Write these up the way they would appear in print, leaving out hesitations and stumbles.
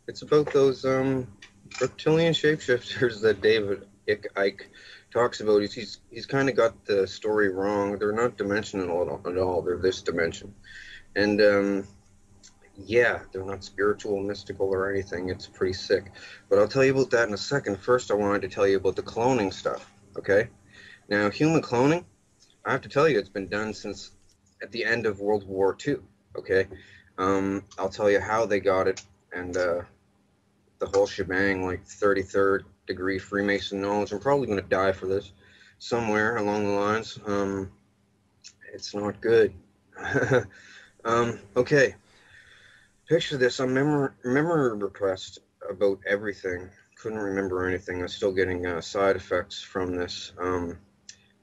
It's about those reptilian shapeshifters that David Icke talks about. He's kind of got the story wrong. They're not dimensional at all. They're this dimension, and yeah, they're not spiritual, mystical, or anything. It's pretty sick. But I'll tell you about that in a second. First, I wanted to tell you about the cloning stuff. Okay, now human cloning. I have to tell you, it's been done since at the end of World War II. Okay, I'll tell you how they got it and the whole shebang, like 33rd degree Freemason knowledge. I'm probably going to die for this somewhere along the lines. It's not good. Okay, picture this. I'm memory repressed about everything. Couldn't remember anything. I'm still getting side effects from this. I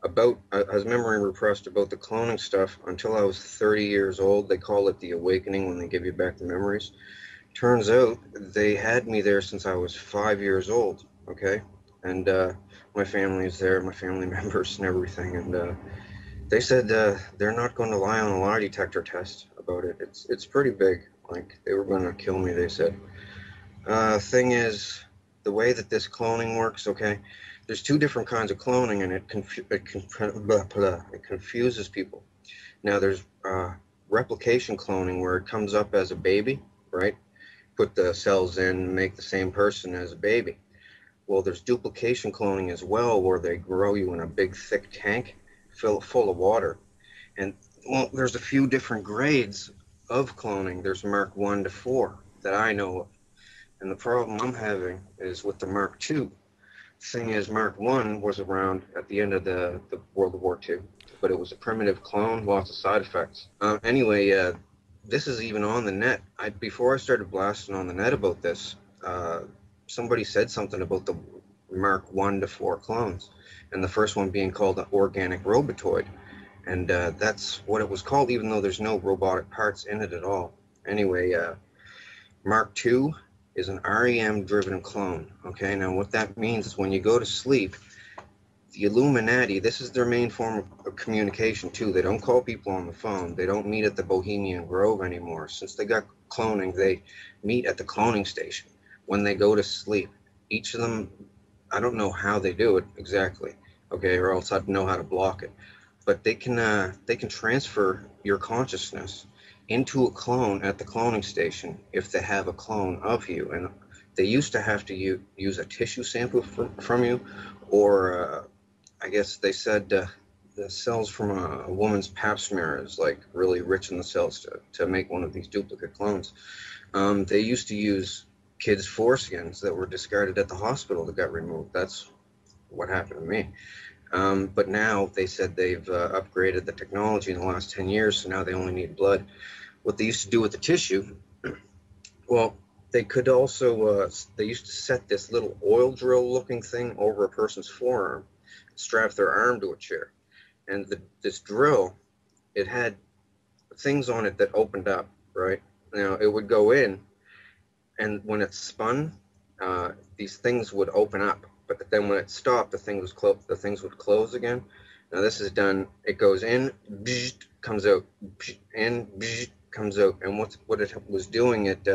was memory repressed about the cloning stuff until I was 30 years old. They call it the awakening when they give you back the memories. Turns out they had me there since I was 5 years old. Okay, and my family is there, my family members and everything, and they said they're not going to lie on a lie detector test about it. It's pretty big. Like they were going to kill me. They said. Thing is, the way that this cloning works. Okay, there's two different kinds of cloning, and it confuses people. Now there's replication cloning where it comes up as a baby, right? Put the cells in, make the same person as a baby. Well, there's duplication cloning as well, where they grow you in a big, thick tank full of water. And well, there's a few different grades of cloning. There's Mark 1 to 4 that I know of. And the problem I'm having is with the Mark 2. Thing is, Mark 1 was around at the end of the World War II, but it was a primitive clone, lots of side effects. Anyway, this is even on the net. Before I started blasting on the net about this, somebody said something about the Mark 1 to 4 clones, and the first one being called an organic robotoid. And that's what it was called, even though there's no robotic parts in it at all. Anyway, Mark 2 is an REM-driven clone. Okay, now what that means is when you go to sleep, the Illuminati, this is their main form of communication too. They don't call people on the phone. They don't meet at the Bohemian Grove anymore. Since they got cloning, they meet at the cloning station when they go to sleep. Each of them, I don't know how they do it exactly, okay, or else I'd know how to block it. But they can transfer your consciousness into a clone at the cloning station if they have a clone of you. And they used to have to use a tissue sample from you, or I guess they said the cells from a woman's pap smear is like really rich in the cells to make one of these duplicate clones. They used to use kids' foreskins that were discarded at the hospital that got removed. That's what happened to me. But now they said they've upgraded the technology in the last 10 years, so now they only need blood. What they used to do with the tissue, well, they could also, they used to set this little oil drill looking thing over a person's forearm, strap their arm to a chair. And this drill, it had things on it that opened up, right? Now, it would go in, and when it spun, these things would open up. But then when it stopped, the things would close again. Now this is done. It goes in, comes out, in, comes out. And what it was doing, it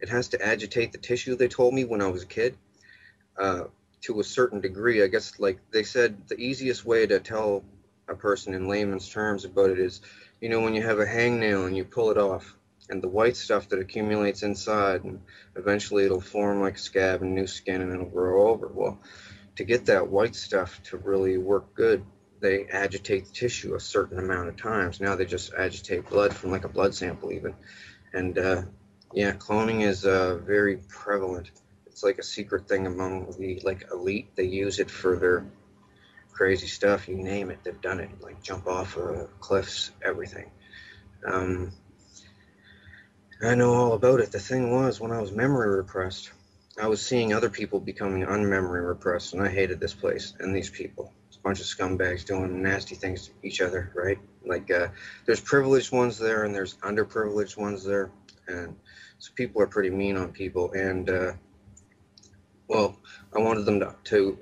has to agitate the tissue. They told me when I was a kid, to a certain degree. I guess like they said, the easiest way to tell a person in layman's terms about it is, you know, when you have a hangnail and you pull it off, and the white stuff that accumulates inside, and eventually it'll form like a scab and new skin, and it'll grow over. Well, to get that white stuff to really work good, they agitate the tissue a certain amount of times. Now they just agitate blood from like a blood sample even. And yeah, cloning is very prevalent. It's like a secret thing among the like elite. They use it for their crazy stuff. You name it, they've done it. Like jump off cliffs, everything. I know all about it. The thing was, when I was memory repressed, I was seeing other people becoming unmemory repressed, and I hated this place and these people. It's a bunch of scumbags doing nasty things to each other, right? Like, there's privileged ones there, and there's underprivileged ones there, and so people are pretty mean on people. And well, I wanted them to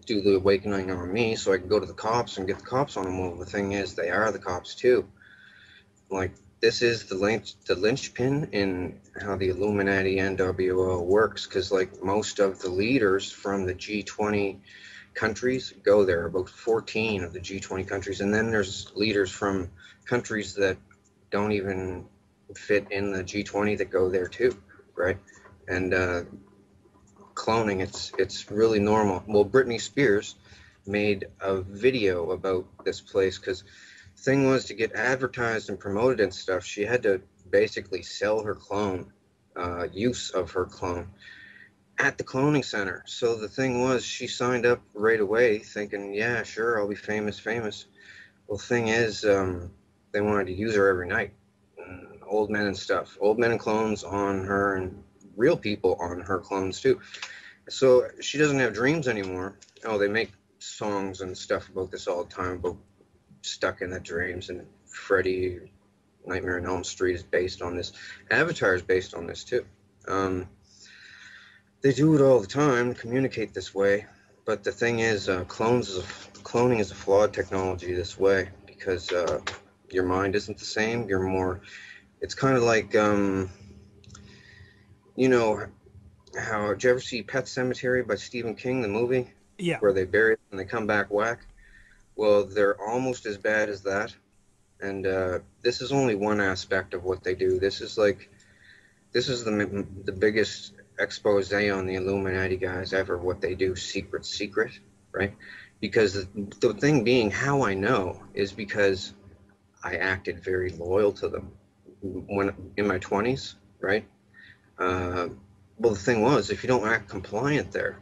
do the awakening on me, so I could go to the cops and get the cops on them. Well, the thing is, they are the cops too. Like, this is the linchpin in how the Illuminati NWO works, because like most of the leaders from the G20 countries go there, about 14 of the G20 countries, and then there's leaders from countries that don't even fit in the G20 that go there too, right? And cloning, it's really normal. Well, Britney Spears made a video about this place because thing was, to get advertised and promoted and stuff, she had to basically sell her clone, use of her clone at the cloning center. So the thing was, she signed up right away thinking, yeah, sure, I'll be famous. Well, thing is, they wanted to use her every night. Old men and stuff, old men and clones on her, and real people on her clones too. So she doesn't have dreams anymore. Oh, they make songs and stuff about this all the time, about stuck in the dreams, and Freddy Nightmare on Elm Street is based on this. Avatar is based on this too. They do it all the time, communicate this way, but the thing is, cloning is a flawed technology this way, because your mind isn't the same. You're more. It's kind of like you know how, did you ever see Pet Cemetery by Stephen King, the movie? Yeah. Where they bury it and they come back whack. Well, they're almost as bad as that. And this is only one aspect of what they do. This is the biggest expose on the Illuminati guys ever, what they do secret, right? Because the thing being, how I know is because I acted very loyal to them when in my 20s, right? Well, the thing was, if you don't act compliant there,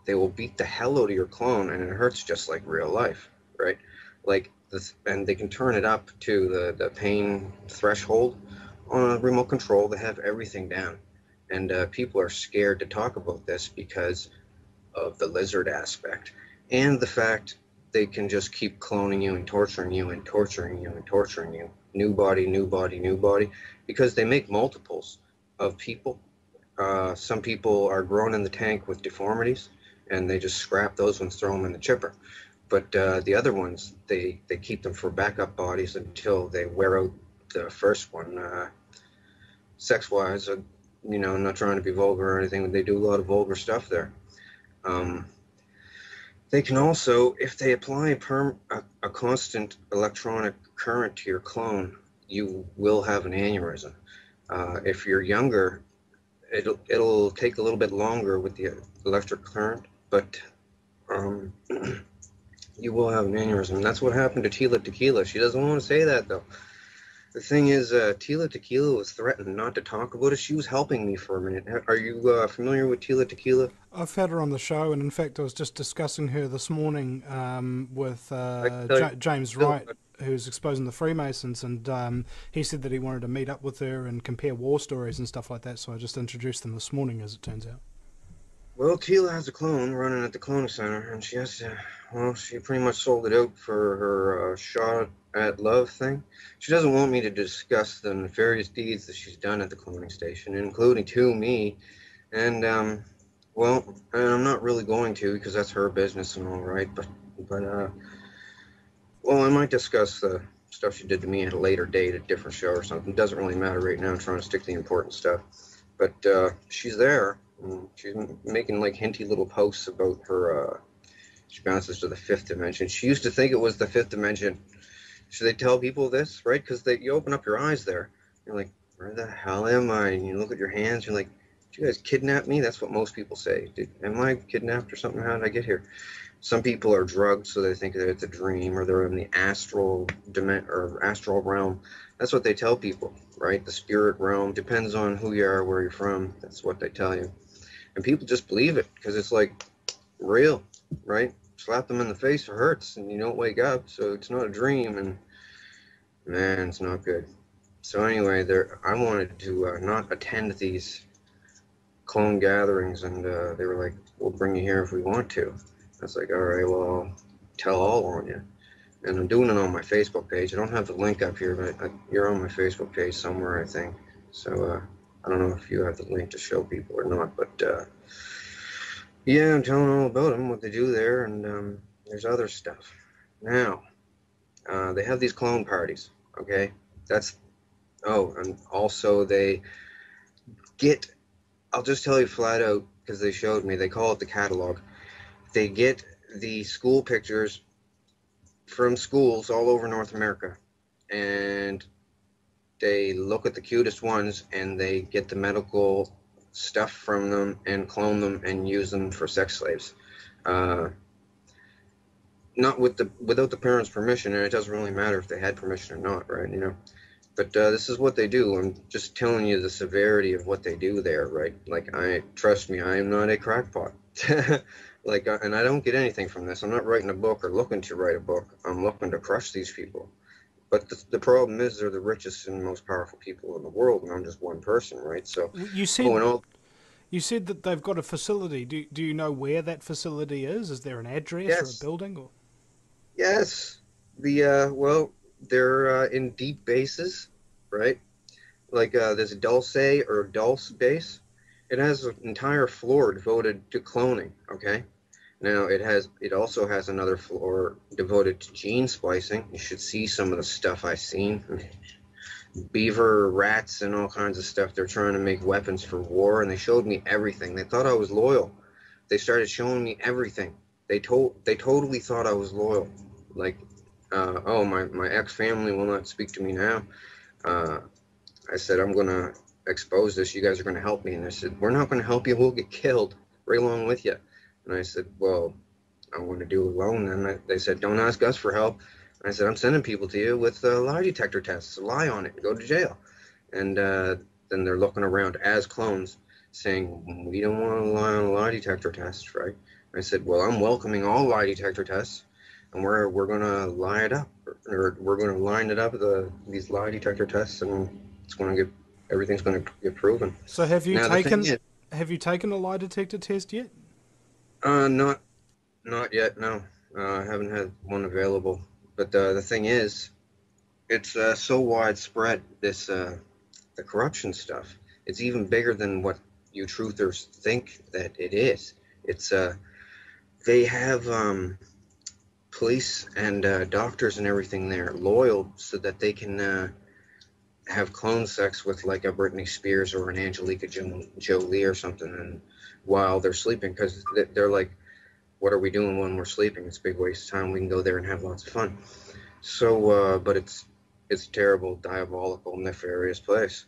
they will beat the hell out of your clone, and it hurts just like real life, right? Like this, and they can turn it up to the pain threshold on a remote control. They have everything down, and people are scared to talk about this because of the lizard aspect and the fact they can just keep cloning you and torturing you and torturing you and torturing you. New body, because they make multiples of people. Some people are grown in the tank with deformities, and they just scrap those ones, throw them in the chipper. But the other ones, they keep them for backup bodies until they wear out the first one. Sex-wise, I'm not trying to be vulgar or anything, but they do a lot of vulgar stuff there. They can also, if they apply a constant electronic current to your clone, you will have an aneurysm. If you're younger, it'll take a little bit longer with the electric current, but you will have an aneurysm. That's what happened to Tila Tequila. She doesn't want to say that though. The thing is, Tila Tequila was threatened not to talk about it. She was helping me for a minute. Are you familiar with Tila Tequila? I've had her on the show, and in fact, I was just discussing her this morning with I can tell James you. Wright, who's exposing the Freemasons, and he said that he wanted to meet up with her and compare war stories and stuff like that. So I just introduced them this morning, as it turns out. Well, Tila has a clone running at the Clone Center, and she pretty much sold it out for her shot at love thing. She doesn't want me to discuss the nefarious deeds that she's done at the cloning station, including to me. And, well, and I'm not really going to, because that's her business and all right, well, I might discuss the stuff she did to me at a later date, a different show or something. It doesn't really matter right now. I'm trying to stick to the important stuff. But she's there. She's making like hinty little posts about her. She bounces to the fifth dimension. She used to think it was the fifth dimension. Should they tell people this, right? Because you open up your eyes there. You're like, where the hell am I? And you look at your hands. You're like, did you guys kidnap me? That's what most people say. Am I kidnapped or something? How did I get here? Some people are drugged, so they think that it's a dream, or they're in the astral realm. That's what they tell people, right? The spirit realm depends on who you are, where you're from. That's what they tell you, and people just believe it because it's like real, right? Slap them in the face, it hurts, and you don't wake up, so it's not a dream, and man, it's not good. So anyway, I wanted to not attend these clone gatherings, and they were like, "We'll bring you here if we want to." I was like, all right, well, I'll tell all on you. And I'm doing it on my Facebook page. I don't have the link up here, but you're on my Facebook page somewhere, I think. So I don't know if you have the link to show people or not, but yeah, I'm telling all about them, what they do there, and there's other stuff. Now, they have these clone parties, okay? That's Oh, and also they get, I'll just tell you flat out because they showed me, they call it the catalog. They get the school pictures from schools all over North America, and they look at the cutest ones and they get the medical stuff from them and clone them and use them for sex slaves. Uh, Not without the parents' permission, and it doesn't really matter if they had permission or not, right? But this is what they do. I'm just telling you the severity of what they do there, right? Like, trust me, I am not a crackpot. Like, and I don't get anything from this. I'm not writing a book or looking to write a book. I'm looking to crush these people. But the problem is they're the richest and most powerful people in the world, and I'm just one person, right? So, You oh, said and all, you said that they've got a facility. Do you know where that facility is? Is there an address or a yes, building? Or yes. Well, they're in deep bases, right? Like this Dulce or Dulce base. It has an entire floor devoted to cloning. Okay. Now it also has another floor devoted to gene splicing. You should see some of the stuff I've seen. Beaver, rats, and all kinds of stuff. They're trying to make weapons for war, and they showed me everything. They thought I was loyal. They started showing me everything. They totally thought I was loyal. Like, oh, my ex family will not speak to me now. Uh, I said, I'm going to expose this. You guys are going to help me. And they said, we're not going to help you. We'll get killed right along with you. And I said, well, I'm going to do it alone. And they said, don't ask us for help. And I said, I'm sending people to you with lie detector tests. Lie on it and go to jail. And then they're looking around as clones saying, we don't want to lie on a lie detector test, right? I said, well, I'm welcoming all lie detector tests. And we're going to line it up, or we're going to line it up, these lie detector tests, and it's going to get everything's going to get proven. so Now the thing is, have you taken a lie detector test yet? not yet. No, I haven't had one available. But the thing is, it's so widespread. The corruption stuff. It's even bigger than what you truthers think that it is. It's they have police and doctors and everything there loyal so that they can have clone sex with like a Britney Spears or an Angelica Jolie or something, and while they're sleeping, because they're like, what are we doing when we're sleeping? It's a big waste of time. We can go there and have lots of fun. So, but it's a terrible, diabolical, nefarious place.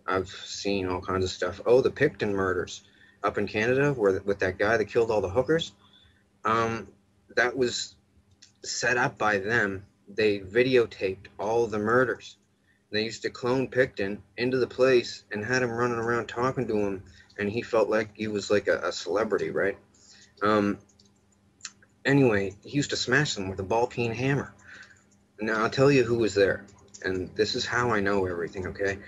I've seen all kinds of stuff. Oh, the Picton murders up in Canada, where with that guy that killed all the hookers. Um, that was set up by them. They videotaped all the murders. They used to clone Picton into the place and had him running around talking to him, and he felt like he was like a celebrity, right? Um, anyway, he used to smash them with a ball peen hammer. Now I'll tell you who was there, and this is how I know everything. Okay,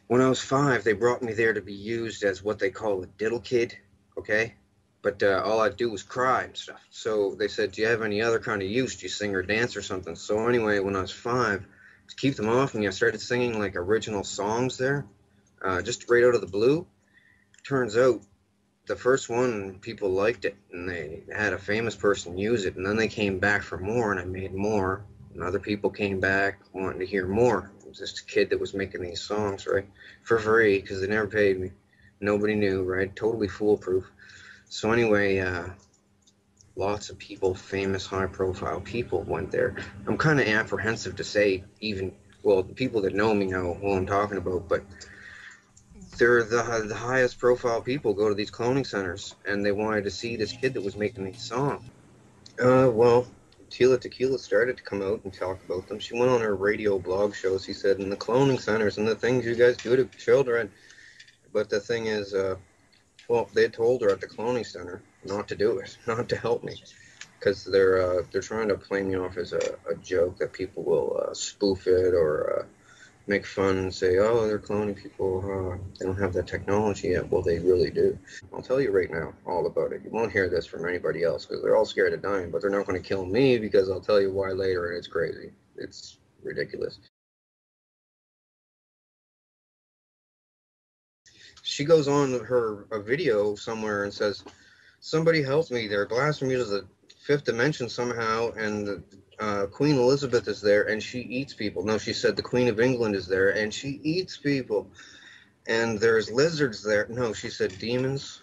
when I was 5, they brought me there to be used as what they call a diddle kid. Okay, but all I'd do was cry and stuff. So they said, "Do you have any other kind of use? Do you sing or dance or something?" So anyway, when I was 5, to keep them off me, I started singing like original songs there, just right out of the blue. Turns out the first one, people liked it, and they had a famous person use it, and then they came back for more, and I made more, and other people came back wanting to hear more. It was just a kid that was making these songs, right, for free, because they never paid me. Nobody knew, right? Totally foolproof. So anyway, lots of people, famous, high-profile people went there. I'm kind of apprehensive to say even, well, the people that know me know who I'm talking about, but they're the highest profile people go to these cloning centers, and they wanted to see this kid that was making these songs. Well, Tila Tequila started to come out and talk about them. She went on her radio blog shows. She said, in the cloning centers and the things you guys do to children. But the thing is, well, they told her at the cloning center not to do it, not to help me, because they're trying to play me off as a joke that people will spoof it or make fun and say, oh, they're cloning people. They don't have that technology yet. Well, they really do. I'll tell you right now all about it. You won't hear this from anybody else because they're all scared of dying, but they're not going to kill me because I'll tell you why later, and it's crazy. It's ridiculous. She goes on her a video somewhere and says, somebody help me. They're blasting me to the fifth dimension somehow, and Queen Elizabeth is there and she eats people. No, she said the Queen of England is there and she eats people. And there's lizards there. No, she said demons.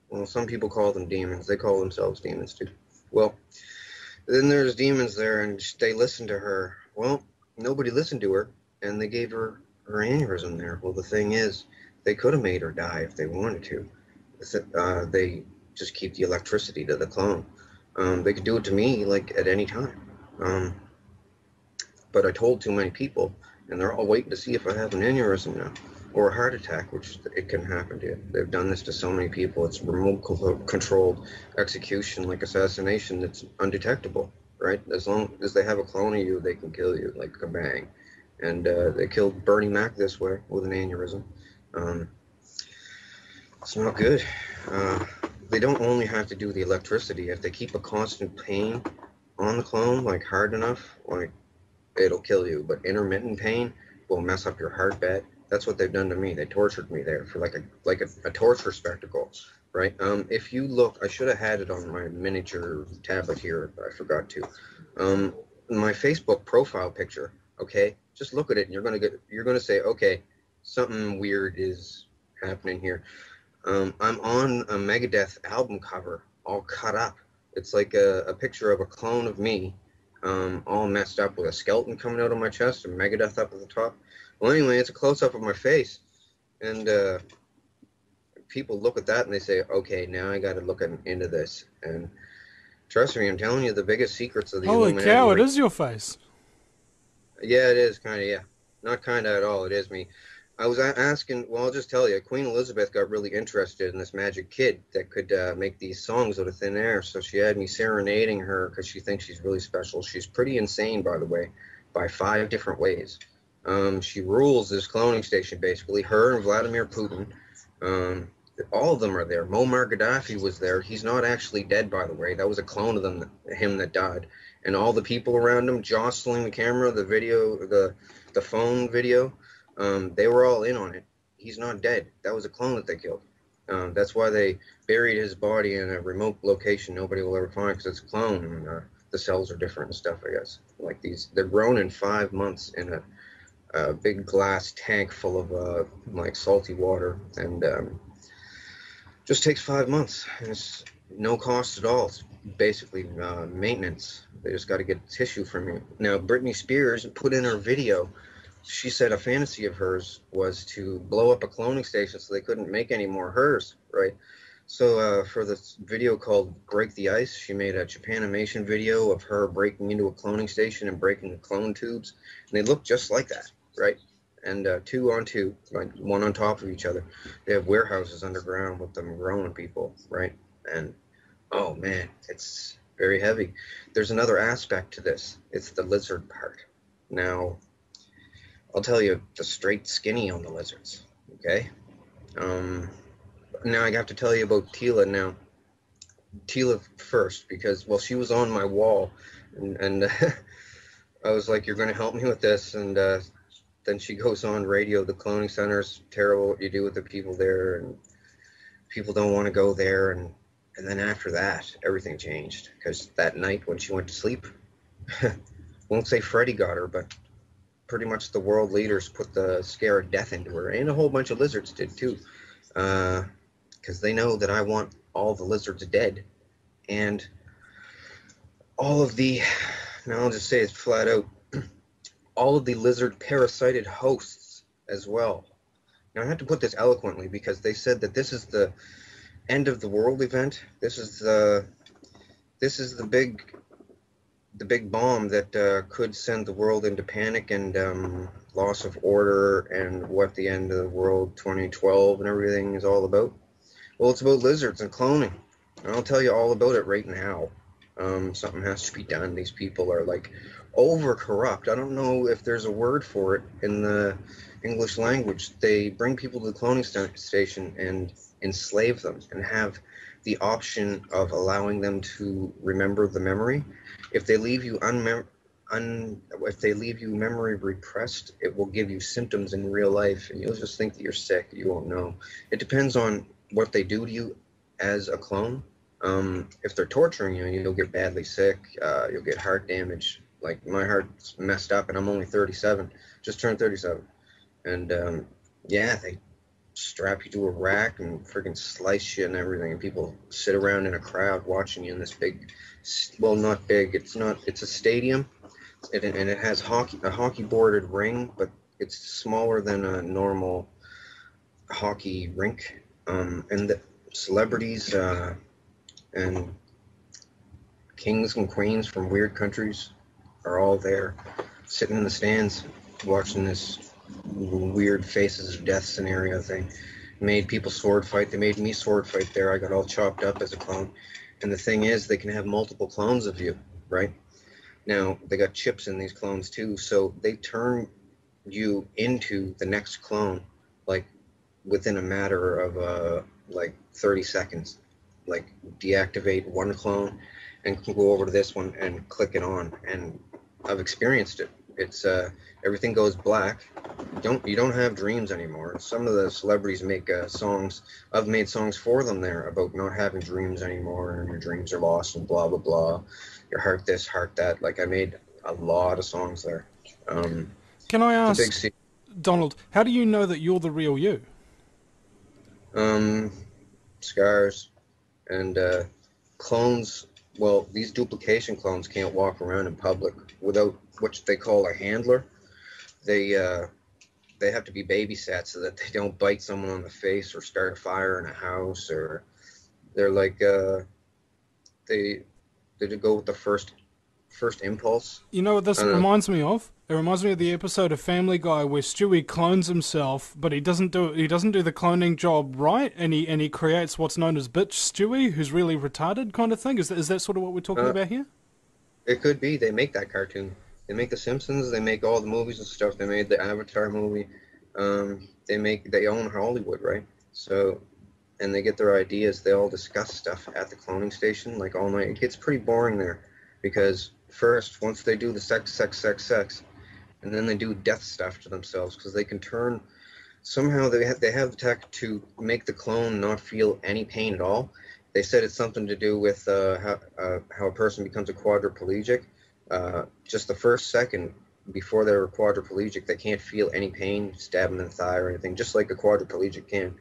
Well, some people call them demons. They call themselves demons too. Well, then there's demons there and they listen to her. Well, nobody listened to her and they gave her aneurysm there. Well, the thing is, they could have made her die if they wanted to. They just keep the electricity to the clone. They could do it to me like at any time. Um, but I told too many people, and they're all waiting to see if I have an aneurysm now or a heart attack, which it can happen to. They've done this to so many people. It's remote controlled execution, like assassination. That's undetectable, right? As long as they have a clone of you, they can kill you like a bang. And they killed Bernie Mac this way with an aneurysm. It's not good. They don't only have to do the electricity. If they keep a constant pain on the clone, like hard enough, like it'll kill you. But intermittent pain will mess up your heart bed. That's what they've done to me. They tortured me there for like a torture spectacle, right? If you look, I should have had it on my miniature tablet here. I forgot to. My Facebook profile picture. Okay, just look at it, and you're gonna say, okay, something weird is happening here. I'm on a Megadeth album cover, all cut up. It's like a picture of a clone of me, all messed up with a skeleton coming out of my chest and Megadeth up at the top. Well, anyway, it's a close-up of my face, and people look at that and they say, okay, now I got to look into this. And trust me, I'm telling you the biggest secrets of the Holy Illuminati. cow, it is your face. Yeah, it is kind of, yeah. Not kind of at all, it is me. I was asking, well, I'll just tell you, Queen Elizabeth got really interested in this magic kid that could make these songs out of thin air. So she had me serenading her because she thinks she's really special. She's pretty insane, by the way, by 5 different ways. She rules this cloning station, basically. Her and Vladimir Putin. All of them are there. Muammar Gaddafi was there. He's not actually dead, by the way. That was a clone of him that died. And all the people around him jostling the camera, the video, the phone video. They were all in on it. He's not dead. That was a clone that they killed. That's why they buried his body in a remote location nobody will ever find, because it's a clone. And, the cells are different and stuff, I guess. Like these, they're grown in 5 months in a big glass tank full of like salty water, and just takes 5 months. And it's no cost at all. It's basically maintenance. They just got to get tissue from you. Now, Britney Spears put in her video. She said a fantasy of hers was to blow up a cloning station so they couldn't make any more hers, right? So for this video called Break the Ice, she made a Japanimation video of her breaking into a cloning station and breaking the clone tubes. And they look just like that, right? And 2 on 2, like one on top of each other. They have warehouses underground with them growing people, right? And, oh man, it's very heavy. There's another aspect to this. It's the lizard part. Now, I'll tell you the straight skinny on the lizards, okay? Now I have to tell you about Tila now. Tila first, because, well, she was on my wall, and I was like, you're going to help me with this, and then she goes on radio, the cloning center's terrible what you do with the people there, and people don't want to go there, and then after that, everything changed, because that night when she went to sleep, won't say Freddy got her, but pretty much the world leaders put the scare of death into her, and a whole bunch of lizards did too, because they know that I want all the lizards dead, and all of the, now I'll just say it flat out, all of the lizard parasited hosts as well. Now I have to put this eloquently because they said that this is the end of the world event. This is the big bomb that could send the world into panic and loss of order, and what the end of the world 2012 and everything is all about. Well, it's about lizards and cloning. And I'll tell you all about it right now. Something has to be done. These people are like over corrupt. I don't know if there's a word for it in the English language. They bring people to the cloning station and enslave them and have the option of allowing them to remember the memory. If they leave you if they leave you memory repressed, it will give you symptoms in real life, and you'll just think that you're sick. You won't know. It depends on what they do to you as a clone. If they're torturing you, you'll get badly sick. You'll get heart damage, Like my heart's messed up, and I'm only 37, just turned 37, and yeah, they strap you to a rack and freaking slice you and everything, and people sit around in a crowd watching you in this big, well, not big, it's not, it's a stadium, and it has a hockey boarded ring, but it's smaller than a normal hockey rink, and the celebrities and kings and queens from weird countries are all there, sitting in the stands, watching this weird faces of death scenario thing. Made people sword fight. They made me sword fight there. I got all chopped up as a clone. And the thing is, they can have multiple clones of you, right? Now, they got chips in these clones too, so they turn you into the next clone, like within a matter of like 30 seconds. Like deactivate one clone and go over to this one and click it on. And I've experienced it. It's everything goes black. You don't have dreams anymore. Some of the celebrities make songs. I've made songs for them there about not having dreams anymore, and your dreams are lost, and blah blah blah. Your heart this, heart that. Like I made a lot of songs there. Can I It's a big ask, Donald, how do you know that you're the real you? um, scars and clones. Well, these duplication clones can't walk around in public without what they call a handler. They they have to be babysat so that they don't bite someone on the face or start a fire in a house, or they're like they they go with the first impulse. You know what this I don't know. reminds me of? It reminds me of the episode of Family Guy where Stewie clones himself, but he doesn't do the cloning job right, and he creates what's known as bitch Stewie, who's really retarded kind of thing. Is that sort of what we're talking Uh, about here? it could be they make that cartoon. They make The Simpsons. They make all the movies and stuff. They made the Avatar movie. They own Hollywood, right? So and they get their ideas. They all discuss stuff at the cloning station like all night. It gets pretty boring there because first, once they do the sex, and then they do death stuff to themselves because they can turn. Somehow they have the tech to make the clone not feel any pain at all. They said it's something to do with how a person becomes a quadriplegic. Just the first second before they're quadriplegic, they can't feel any pain, stabbing in the thigh or anything, just like a quadriplegic can.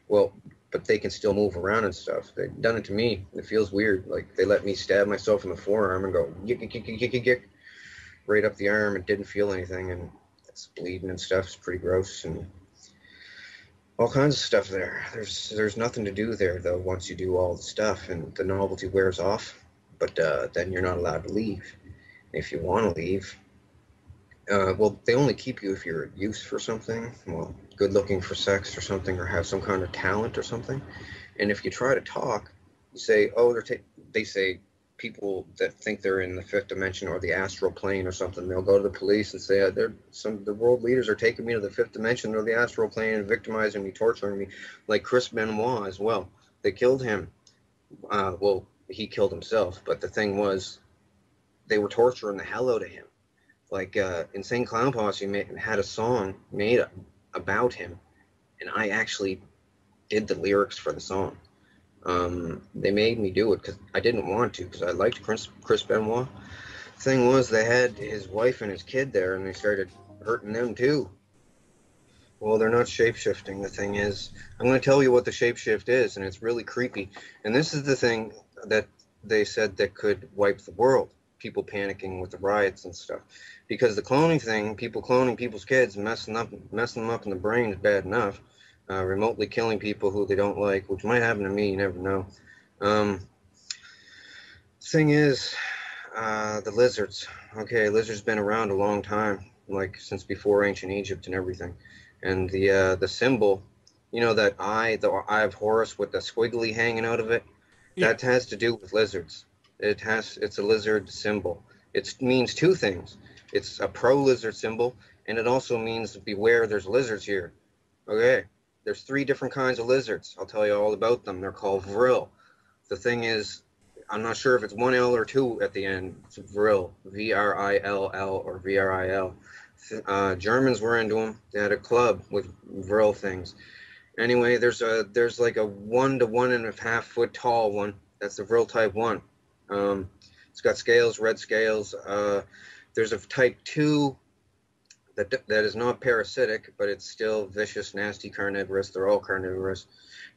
Well, but they can still move around and stuff. They've done it to me. It feels weird. Like they let me stab myself in the forearm and go yick, yick, yick, yick, yick, yick, right up the arm and didn't feel anything, and it's bleeding and stuff. It's pretty gross and all kinds of stuff there. There's nothing to do there though once you do all the stuff and the novelty wears off. But then you're not allowed to leave. If you want to leave, well, they only keep you if you're use for something. Well, good looking for sex or something, or have some kind of talent or something. And if you try to talk, you say, oh, they say people that think they're in the fifth dimension or the astral plane or something. They'll go to the police and say, the world leaders are taking me to the fifth dimension or the astral plane and victimizing me, torturing me, like Chris Benoit as well. They killed him. Well, he killed himself, but the thing was, they were torturing the hell out of him. Like Insane Clown Posse had a song made about him, and I actually did the lyrics for the song. They made me do it because I didn't want to, because I liked Chris Benoit. Thing was, they had his wife and his kid there, and they started hurting them too. Well, they're not shapeshifting. The thing is, I'm going to tell you what the shapeshift is, and it's really creepy. And this is the thing that they said that could wipe the world. People panicking with the riots and stuff, because the cloning thing, people cloning people's kids, messing them up in the brain is bad enough. Remotely killing people who they don't like, which might happen to me, you never know. Thing is, the lizards. Okay, lizards been around a long time, like since before ancient Egypt and everything. And the symbol, you know, the eye of Horus with the squiggly hanging out of it, Yeah. that has to do with lizards. It's a lizard symbol. It means two things. It's a pro-lizard symbol, and it also means beware, there's lizards here. Okay, there's 3 different kinds of lizards. I'll tell you all about them. They're called vril. The thing is, I'm not sure if it's 1 L or 2 at the end. It's vril, V-R-I-L-L or V-R-I-L. Germans were into them. They had a club with vril things. Anyway, there's like a 1 to 1.5 foot tall one. That's the vril type 1. It's got scales, red scales. There's a type 2 that is not parasitic, but it's still vicious, nasty, carnivorous. They're all carnivorous.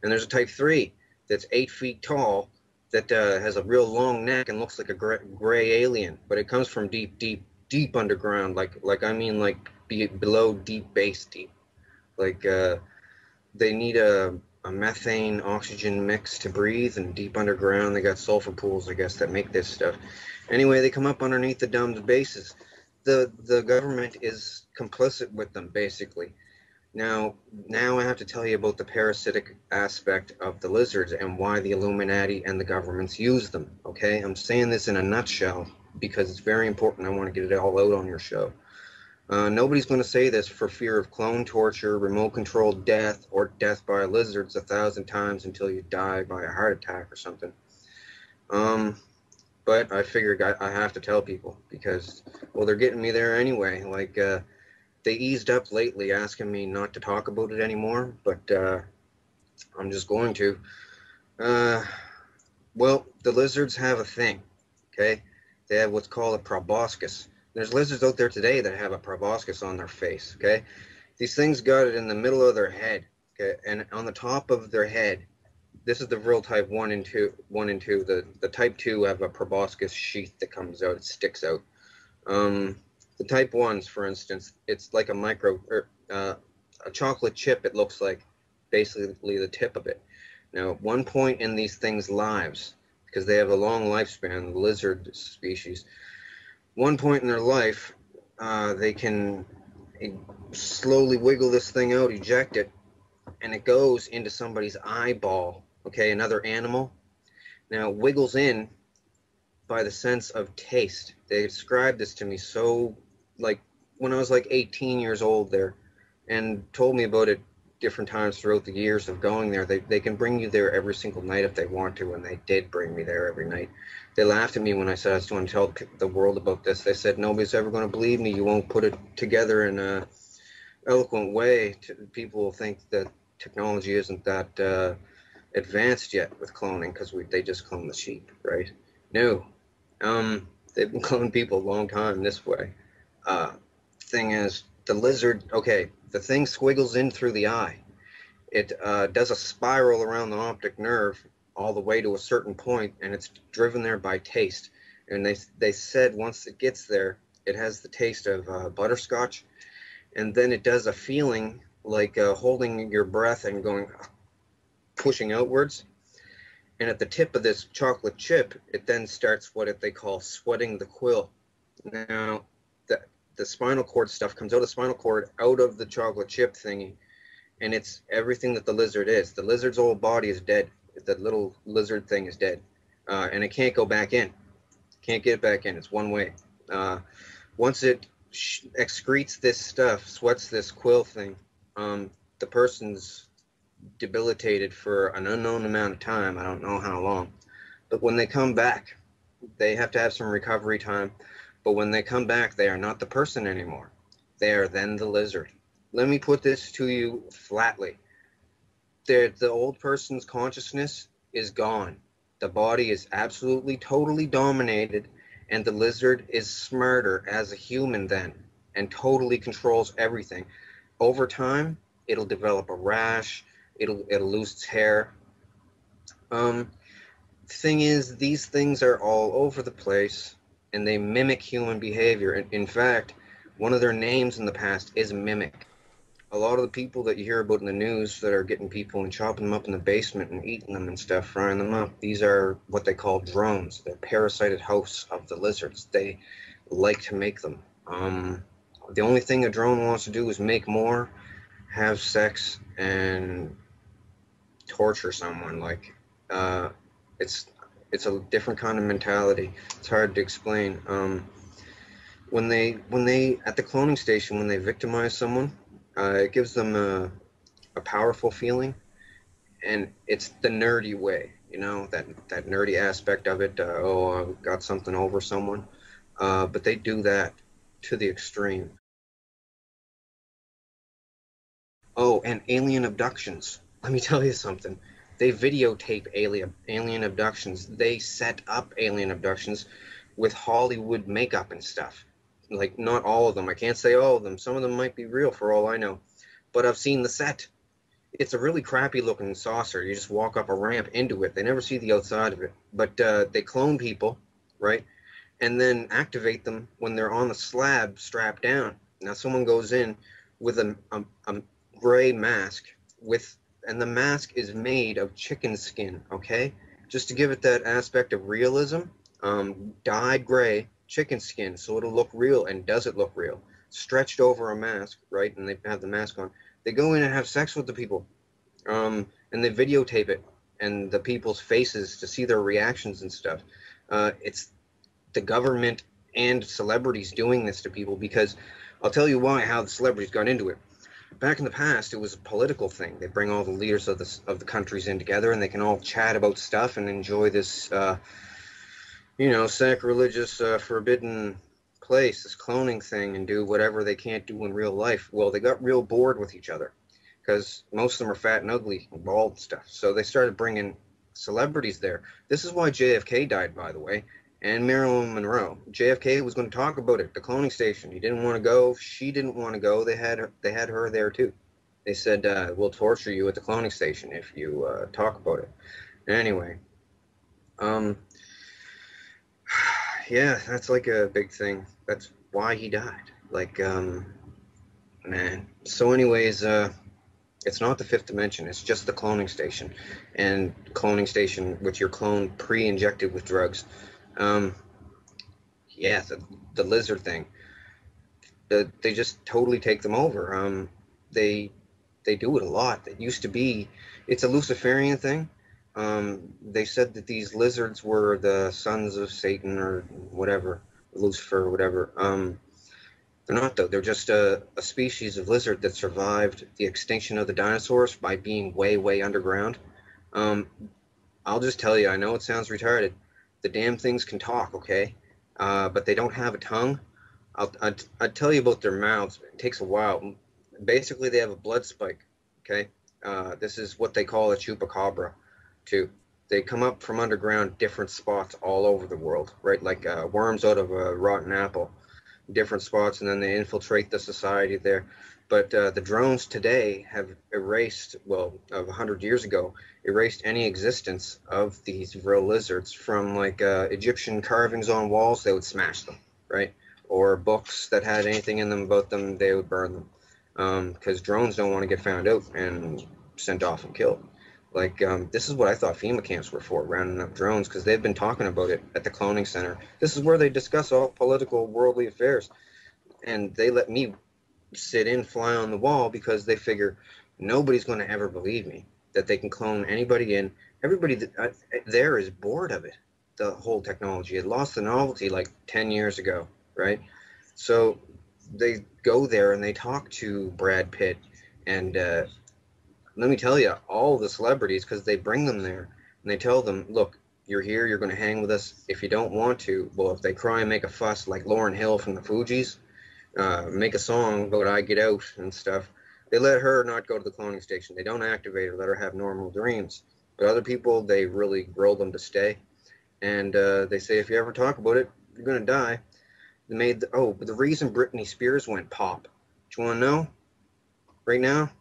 And there's a type 3 that's 8 feet tall that has a real long neck and looks like a gray alien, but it comes from deep, deep, deep underground. Like below deep base deep. Like they need a methane oxygen mix to breathe, and deep underground they got sulfur pools, I guess, that make this stuff. Anyway, they come up underneath the domed bases. The government is complicit with them, basically. Now I have to tell you about the parasitic aspect of the lizards and why the Illuminati and the governments use them. Okay, I'm saying this in a nutshell because it's very important. I want to get it all out on your show. Nobody's going to say this for fear of clone torture, remote-controlled death, or death by lizards 1,000 times until you die by a heart attack or something. But I figured I have to tell people because, well, they're getting me there anyway. Like, they eased up lately, asking me not to talk about it anymore, but I'm just going to. Well, the lizards have a thing, okay? They have what's called a proboscis. There's lizards out there today that have a proboscis on their face, okay? These things got it in the middle of their head, okay? And on the top of their head, this is the real type 1 and 2. The type 2 have a proboscis sheath that comes out, it sticks out. The type 1s, for instance, it's like a chocolate chip, it looks like, basically the tip of it. Now, at one point in these things' lives, because they have a long lifespan, the lizard species, one point in their life, they can slowly wiggle this thing out, eject it, and it goes into somebody's eyeball, okay, another animal. Now, it wiggles in by the sense of taste. They described this to me so, like, when I was like 18 years old there, and told me about it different times throughout the years of going there. They can bring you there every single night if they want to, and they did bring me there every night. They laughed at me when I said I was going to tell the world about this. They said, nobody's ever going to believe me. You won't put it together in a eloquent way. People will think that technology isn't that advanced yet with cloning because they just clone the sheep, right? No. They've been cloning people a long time this way. Thing is, the lizard, okay, the thing squiggles in through the eye. It does a spiral around the optic nerve all the way to a certain point, and it's driven there by taste. And they said once it gets there, it has the taste of butterscotch, and then it does a feeling like holding your breath and pushing outwards. And at the tip of this chocolate chip, it then starts what they call sweating the quill. Now, the spinal cord stuff comes out of the spinal cord, out of the chocolate chip thingy, and it's everything that the lizard is. The lizard's whole body is dead. The little lizard thing is dead, and it can't go back in. Can't get it back in. It's one way. Once it excretes this stuff, sweats this quill thing, the person's debilitated for an unknown amount of time. I don't know how long. But when they come back, they have to have some recovery time. But when they come back, they are not the person anymore. They are then the lizard. Let me put this to you flatly. The old person's consciousness is gone. The body is absolutely, totally dominated, and the lizard is smarter as a human then, and totally controls everything. Over time, it'll develop a rash. It'll lose its hair. Thing is, these things are all over the place, and they mimic human behavior. In fact, one of their names in the past is Mimic. A lot of the people that you hear about in the news that are getting people and chopping them up in the basement and eating them and stuff, frying them up, these are what they call drones. They're parasited hosts of the lizards. They like to make them. The only thing a drone wants to do is make more, have sex, and torture someone. Like, it's a different kind of mentality. It's hard to explain. When they at the cloning station, when they victimize someone, it gives them a powerful feeling, and it's the nerdy way, that nerdy aspect of it. I've got something over someone, but they do that to the extreme. Oh, and alien abductions. Let me tell you something. They videotape alien abductions. They set up alien abductions with Hollywood makeup and stuff. Like, not all of them. I can't say all of them. Some of them might be real for all I know. But I've seen the set. It's a really crappy looking saucer. You just walk up a ramp into it. They never see the outside of it. But they clone people, right? And then activate them when they're on the slab strapped down. Now someone goes in with a gray mask with, and the mask is made of chicken skin, okay? Just to give it that aspect of realism, dyed gray chicken skin, so it'll look real. And does it look real? Stretched over a mask, right? And they have the mask on. They go in and have sex with the people, and they videotape it and the people's faces to see their reactions and stuff. It's the government and celebrities doing this to people, because I'll tell you why, how the celebrities got into it. Back in the past, it was a political thing. They bring all the leaders of the countries in together, and they can all chat about stuff and enjoy this, sacrilegious, forbidden place, this cloning thing, and do whatever they can't do in real life. Well, they got real bored with each other because most of them are fat and ugly and bald and stuff. So they started bringing celebrities there. This is why JFK died, by the way, and Marilyn Monroe. JFK was going to talk about it, the cloning station. He didn't want to go. She didn't want to go. They had her there too. They said, we'll torture you at the cloning station if you talk about it. Anyway, yeah, that's like a big thing. That's why he died. Like, man. So anyways, it's not the fifth dimension. It's just the cloning station, and cloning station with your clone pre-injected with drugs. Yeah, the lizard thing. They just totally take them over. They do it a lot. It used to be, it's a Luciferian thing. They said that these lizards were the sons of Satan or whatever, Lucifer or whatever. They're not, though. They're just a species of lizard that survived the extinction of the dinosaurs by being way, way underground. I'll just tell you, I know it sounds retarded. The damn things can talk, okay? But they don't have a tongue. I'll tell you about their mouths. It takes a while. Basically, they have a blood spike, okay? This is what they call a chupacabra, too. They come up from underground, different spots all over the world, right? Like worms out of a rotten apple, different spots, and then they infiltrate the society there. But the drones today have erased, well, of 100 years ago, erased any existence of these real lizards from, like, Egyptian carvings on walls. They would smash them, right? Or books that had anything in them about them, they would burn them, because drones don't want to get found out and sent off and killed. Like, this is what I thought FEMA camps were for, rounding up drones, because they've been talking about it at the cloning center. This is where they discuss all political, worldly affairs, and they let me sit in, fly on the wall, because they figure nobody's going to ever believe me that they can clone anybody in. Everybody there is bored of it, the whole technology. It lost the novelty like 10 years ago, right? So they go there and they talk to Brad Pitt, and let me tell you, all the celebrities, because they bring them there and they tell them, look, you're here, you're going to hang with us. If you don't want to, well, if they cry and make a fuss like Lauryn Hill from the Fugees, make a song about I Get Out and stuff, they let her not go to the cloning station. They don't activate her, let her have normal dreams. But other people, they really grill them to stay. And they say, if you ever talk about it, you're going to die. They made but the reason Britney Spears went pop, do you want to know right now?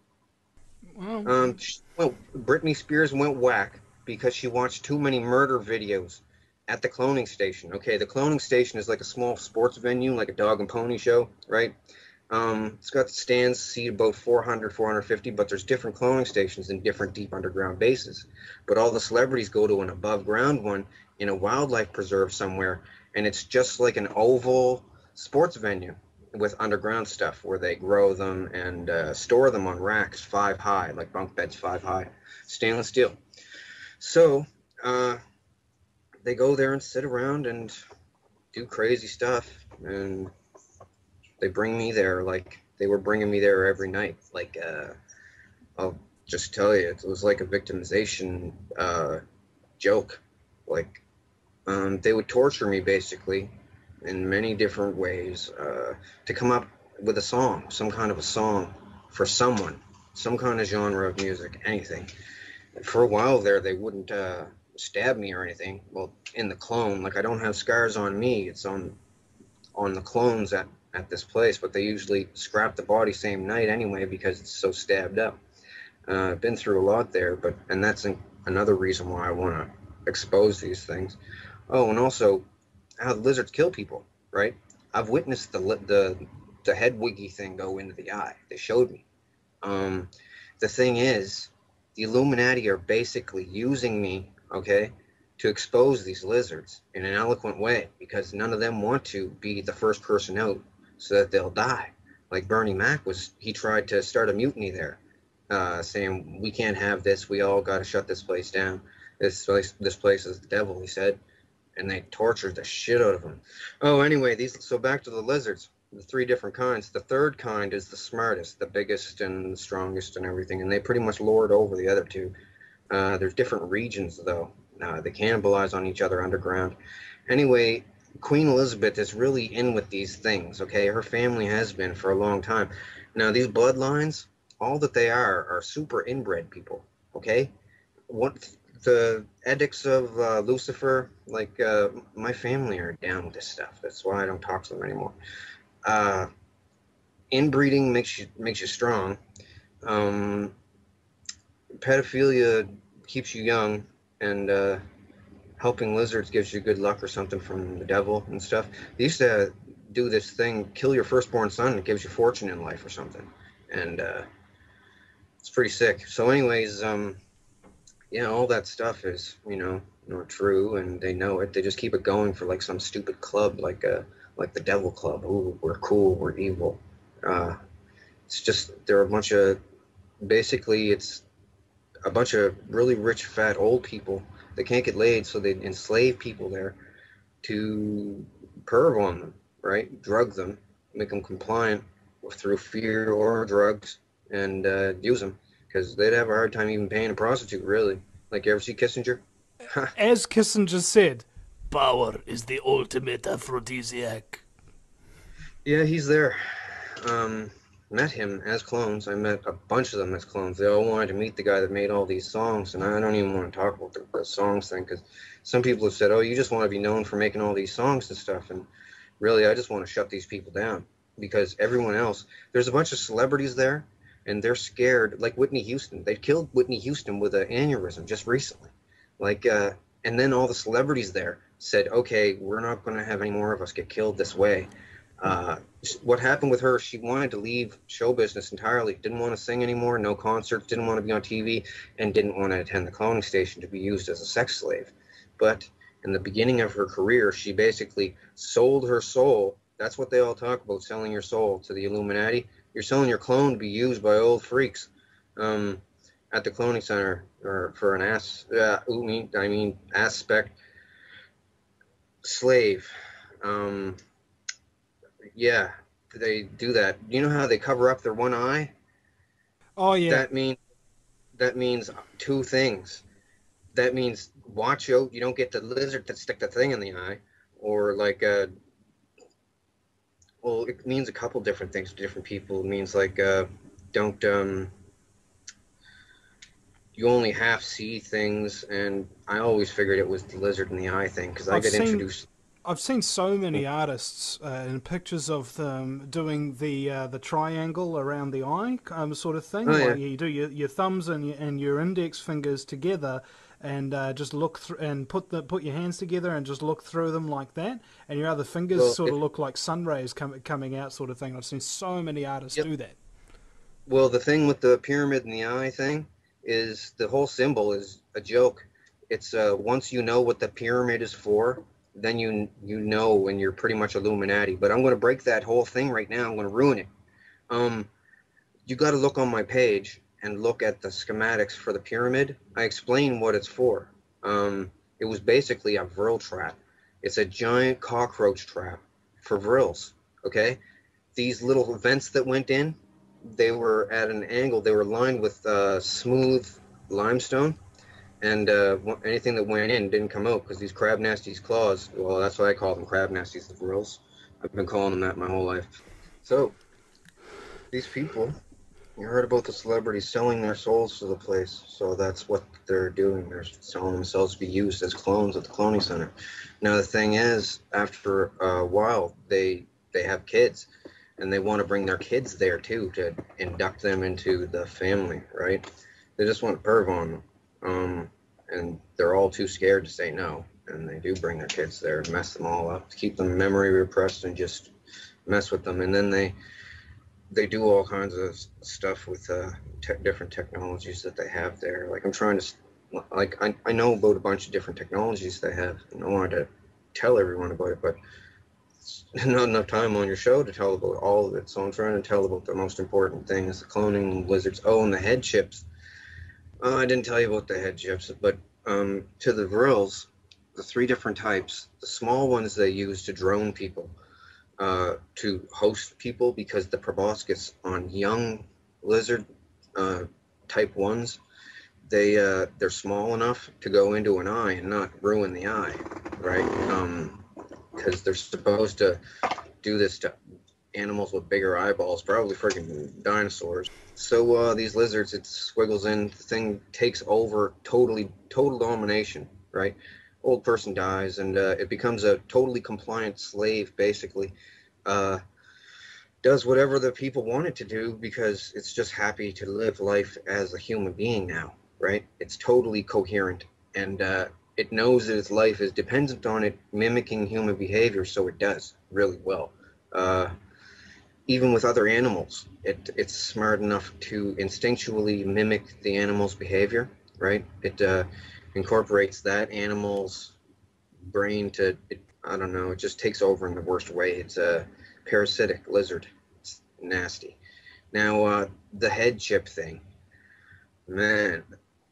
Well, Well, Britney Spears went whack because she watched too many murder videos at the cloning station. Okay, the cloning station is like a small sports venue, like a dog and pony show, right? It's got stands, seat about 400, 450, but there's different cloning stations in different deep underground bases. But all the celebrities go to an above ground one in a wildlife preserve somewhere, and it's just like an oval sports venue with underground stuff where they grow them and store them on racks 5 high, like bunk beds 5 high, stainless steel. So they go there and sit around and do crazy stuff, and they bring me there like they were bringing me there every night. Like, I'll just tell you, it was like a victimization joke. Like, they would torture me basically in many different ways to come up with a song, some kind of a song for someone, some kind of genre of music, anything. For a while there, they wouldn't stab me or anything. Well, in the clone, like, I don't have scars on me. It's on on the clones at this place, but they usually scrap the body same night anyway because it's so stabbed up. I've been through a lot there, and that's another reason why I want to expose these things. Oh, and also how the lizards kill people, right? I've witnessed the head wiggy thing go into the eye. They showed me. Um, the thing is, the Illuminati are basically using me, okay, to expose these lizards in an eloquent way because none of them want to be the first person out so that they'll die. Like Bernie Mac he tried to start a mutiny there, saying we can't have this. We all got to shut this place down. This place is the devil, he said, and they tortured the shit out of him. Oh, anyway, so back to the lizards. The three different kinds. The third kind is the smartest, the biggest and the strongest and everything, and they pretty much lord over the other two. There's different regions though. They cannibalize on each other underground. Anyway, Queen Elizabeth is really in with these things, okay? Her family has been for a long time. Now, these bloodlines, all that they are super inbred people, okay? What the edicts of Lucifer, like my family are down with this stuff. That's why I don't talk to them anymore. Inbreeding makes you strong. Pedophilia keeps you young, and helping lizards gives you good luck or something from the devil and stuff. They used to do this thing, kill your firstborn son, and it gives you fortune in life or something. And it's pretty sick. So anyways, yeah, all that stuff is, not true, and they know it. They just keep it going for like some stupid club, like the Devil Club. Ooh, we're cool, we're evil. It's just, they're a bunch of, basically it's a bunch of really rich, fat, old people that can't get laid, so they enslave people there to perv on them, right? Drug them, make them compliant through fear or drugs, and use them, because they'd have a hard time even paying a prostitute, really. Like, you ever see Kissinger? As Kissinger said, power is the ultimate aphrodisiac. Yeah, he's there. Met him as clones. I met a bunch of them as clones. They all wanted to meet the guy that made all these songs, and I don't even want to talk about the songs thing, because some people have said, oh, you just want to be known for making all these songs and stuff, and really, I just want to shut these people down, because everyone else, there's a bunch of celebrities there, and they're scared, like Whitney Houston. They killed Whitney Houston with an aneurysm just recently. And then all the celebrities there said, okay, we're not going to have any more of us get killed this way. What happened with her, she wanted to leave show business entirely, didn't want to sing anymore, no concerts, didn't want to be on TV, and didn't want to attend the cloning station to be used as a sex slave. But in the beginning of her career, she basically sold her soul. That's what they all talk about, selling your soul to the Illuminati. You're selling your clone to be used by old freaks at the cloning center, or for an aspect slave. Yeah, they do that. You know how they cover up their one eye? Oh yeah. That means two things. That means watch out, you don't get the lizard that stick the thing in the eye, or like well, it means a couple different things to different people. It means like don't you only half see things, and I always figured it was the lizard in the eye thing, because I get introduced. I've seen so many artists in pictures of them doing the triangle around the eye sort of thing. Oh, yeah. Like you do your thumbs and your index fingers together, and just look through and put your hands together and just look through them like that, and your other fingers sort of look like sun rays coming out, sort of thing. I've seen so many artists do that. Well, the thing with the pyramid in the eye thing is the whole symbol is a joke. It's once you know what the pyramid is for, then you know when you're pretty much Illuminati. But I'm going to break that whole thing right now. I'm going to ruin it. You got to look on my page and look at the schematics for the pyramid. I explain what it's for. It was basically a vril trap. It's a giant cockroach trap for vrils, okay? These little vents that went in, they were at an angle. They were lined with smooth limestone, and anything that went in didn't come out, because these crab nasties claws, well, that's why I call them crab nasties, the vrils. I've been calling them that my whole life. So these people You heard about the celebrities selling their souls to the place, so that's what they're doing. They're selling themselves to be used as clones at the cloning center. Now the thing is, after a while, they have kids, and they want to bring their kids there too to induct them into the family, right? They just want perv on them, and they're all too scared to say no, and they do bring their kids there and mess them all up to keep them memory repressed and just mess with them, and then they do all kinds of stuff with different technologies that they have there. Like I'm trying to, like I know about a bunch of different technologies they have, and I wanted to tell everyone about it, but not enough time on your show to tell about all of it. So I'm trying to tell about the most important things: the cloning lizards. Oh, and the head chips. I didn't tell you about the head chips, but to the Vrills, the three different types. The small ones they use to drone people, to host people, because the proboscis on young lizard type ones, they're small enough to go into an eye and not ruin the eye, right? Because they're supposed to do this to animals with bigger eyeballs, probably freaking dinosaurs. So these lizards, it squiggles in, the thing takes over, total domination, right? Old person dies, and it becomes a totally compliant slave, basically. Uh, does whatever the people want it to do because it's just happy to live life as a human being now, right? It's totally coherent, and it knows that its life is dependent on it mimicking human behavior, so it does really well. Uh, Even with other animals, it's smart enough to instinctually mimic the animal's behavior, right? It incorporates that animal's brain to, I don't know, it just takes over in the worst way. It's a parasitic lizard. It's nasty. Now, the head chip thing, man,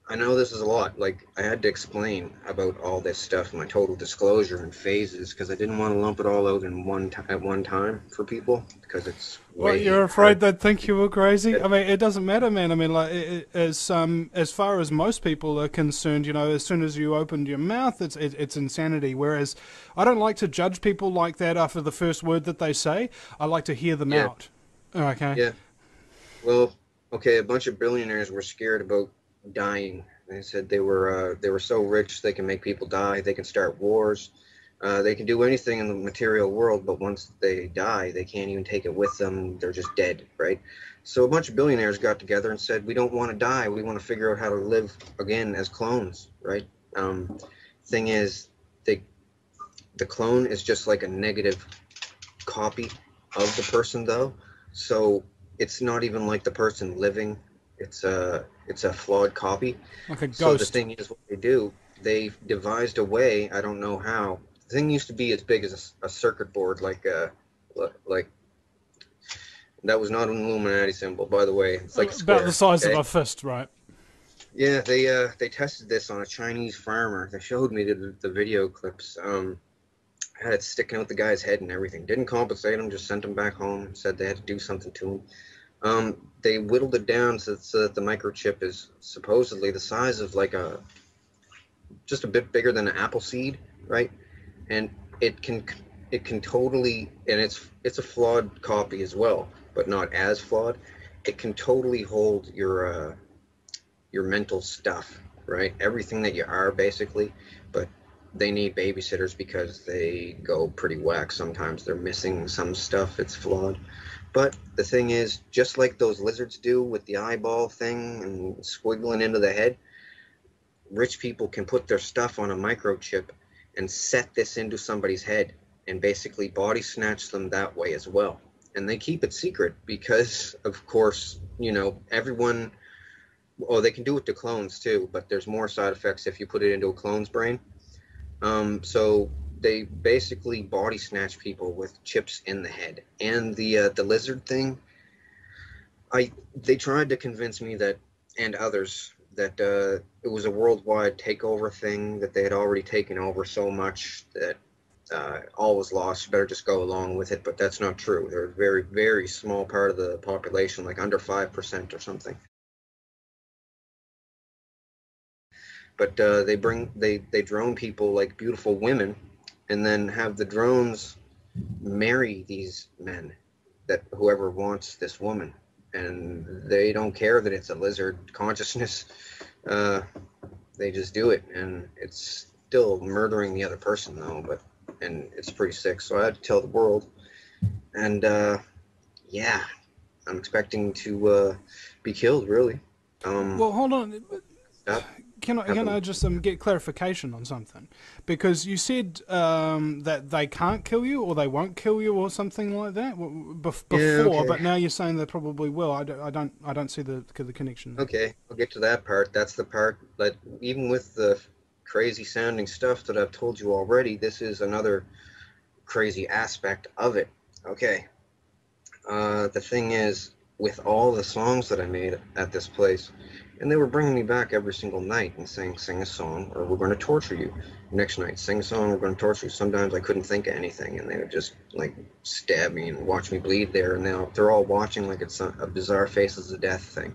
I know this is a lot. Like, I had to explain about all this stuff, my total disclosure and phases, because I didn't want to lump it all out in at one time for people, because it's What, way you're afraid hard. they'd think you were crazy? I mean, it doesn't matter, man. I mean, like, as far as most people are concerned, you know, as soon as you opened your mouth, it's insanity. Whereas, I don't like to judge people like that after the first word that they say. I like to hear them Yeah, out. Okay. yeah. Well, okay, a bunch of billionaires were scared about dying. They said they were so rich they can make people die, they can start wars, they can do anything in the material world, but once they die, they can't even take it with them. They're just dead, right? So a bunch of billionaires got together and said, we don't want to die. We want to figure out how to live again as clones, right? Thing is, they, the clone is just like a negative copy of the person, though. So it's not even like the person living. It's a flawed copy. Like a So the ghost. thing is, what they do, they devised a way. I don't know how. The thing used to be as big as a circuit board, like that was not an Illuminati symbol, by the way. It's like a About the square. size of Okay. a fist, right? Yeah, they tested this on a Chinese farmer. They showed me the video clips. Had it sticking out the guy's head and everything. Didn't compensate him, just sent him back home. Said they had to do something to him. They whittled it down so that the microchip is supposedly the size of like just a bit bigger than an apple seed, right? And it can it can totally, and it's a flawed copy as well, but not as flawed. It can totally hold your mental stuff, right? Everything that you are basically, but they need babysitters because they go pretty whack sometimes. They're missing some stuff. It's flawed. But the thing is, just like those lizards do with the eyeball thing and squiggling into the head, rich people can put their stuff on a microchip and set this into somebody's head and basically body snatch them that way as well. And they keep it secret because, of course, everyone. Oh, they can do it to clones too, but there's more side effects if you put it into a clone's brain. So they basically body snatch people with chips in the head. And the lizard thing, they tried to convince me that, and others, that it was a worldwide takeover thing, that they had already taken over so much that all was lost. You better just go along with it. But that's not true. They're a very, very small part of the population, like under 5% or something. But they drone people like beautiful women, and then have the drones marry these men, that whoever wants this woman, and they don't care that it's a lizard consciousness. Uh, they just do it, and it's still murdering the other person though. And it's pretty sick. So I had to tell the world, and yeah, I'm expecting to be killed. Really. Well, hold on. That Can I happened. just get clarification on something? Because you said that they can't kill you or they won't kill you or something like that Yeah. before, Okay. but now you're saying they probably will. I don't see the connection there. Okay. I'll get to that part. That's the part that even with the crazy sounding stuff that I've told you already, this is another crazy aspect of it. Okay. The thing is, with all the songs that I made at this place, and they were bringing me back every single night and saying, sing a song or we're going to torture you. Next night, sing a song, we're going to torture you. Sometimes I couldn't think of anything and they would just like stab me and watch me bleed there. And now they're all watching like it's a bizarre Faces of Death thing.